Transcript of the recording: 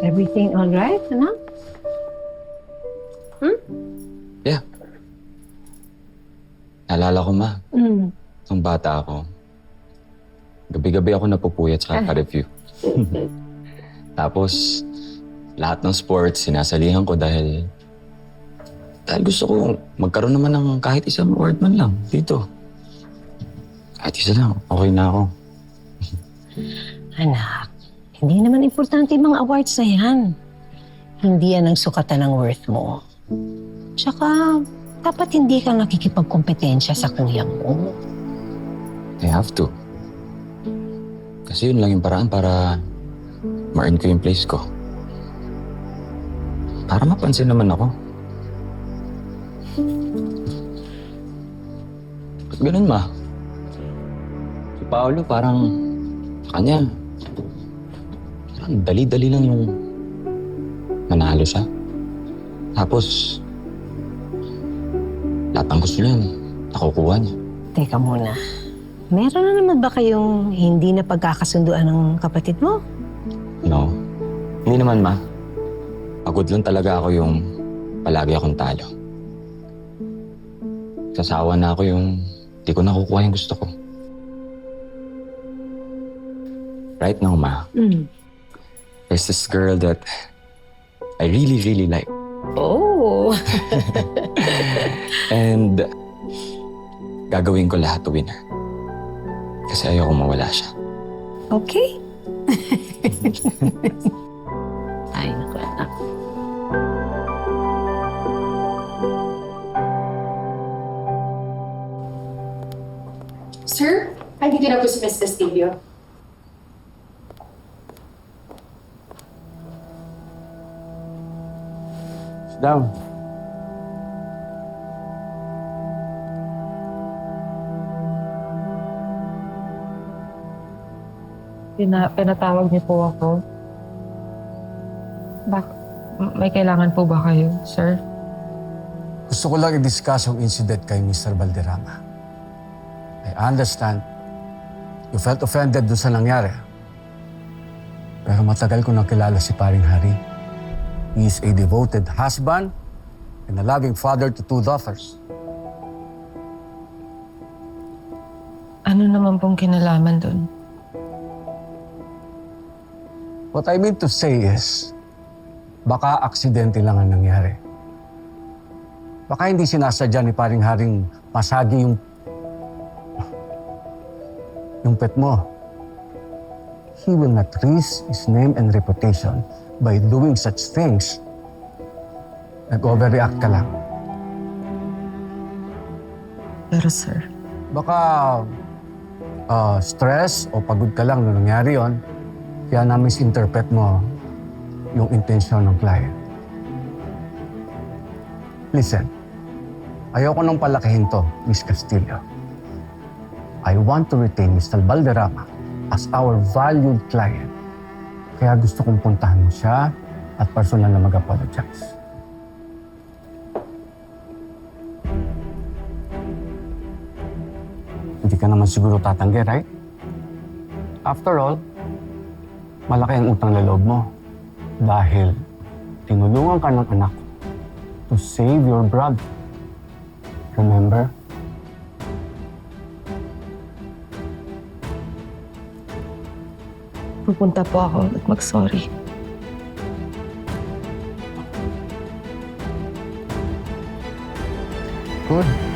Everything all right, anak? Yeah. Naalala ko, ma. Mm. Nung bata ako, gabi-gabi ako napupuyat sa ka-review. Tapos, lahat ng sports, sinasalihan ko dahil gusto ko magkaroon naman ng kahit isang award man lang dito. Kahit isa lang, okay na ako. Anak, hindi naman importante yung mga awards na yan. Hindi yan ang sukatan ng worth mo. Tsaka, dapat hindi ka nakikipagkompetensya sa kuya mo. I have to. Kasi yun lang yung paraan para ma-earn ko yung place ko. Para mapansin naman ako. Ba't ganun, ma? Si Paolo parang sa kanya, parang dali-dali lang yung manalo siya. Tapos, lahat ng gusto niya, nakukuha niya. Teka muna. Meron na naman ba kayong hindi na pagkakasunduan ng kapatid mo? No, hindi naman, ma. Pagod lang talaga ako yung palagi akong talo. Sasawa na ako yung di ko nakukuha yung gusto ko. Right now, ma, there's this girl that I really, really like. Oh! And gagawin ko lahat to win her. Kasi ayoko mawala siya. Okay. Ay, naku, anak. Sir, andito na po si Miss Castillo. Sit down. Pinatawag niyo po ako. May kailangan po ba kayo, sir? Gusto ko lang i-discuss yung incident kay Mr. Valderrama. I understand you felt offended dun sa nangyari. Pero matagal ko nang kilala si Paring Harry. He is a devoted husband and a loving father to 2 daughters. Ano naman pong kinalaman doon? What I mean to say is, baka aksidente lang ang nangyari. Baka hindi sinasadya ni Paring Haring masagi yung pet mo. He will not risk his name and reputation by doing such things. Nag-overreact ka lang. Pero sir, Baka stress o pagod ka lang nung nangyari yon, kaya na-misinterpret mo yung intensyon ng client. Listen, ayoko nang palakihin to, Miss Castillo. I want to retain Mr. Valderrama as our valued client. Kaya gusto kong puntahan mo siya at personal na mag-apologize. Hindi ka naman siguro tatanggi, right? After all, malaki ang utang na loob mo. Dahil tinulungan ka ng anak ko to save your brother. Remember? pupunta po ako at mag-sorry. Good.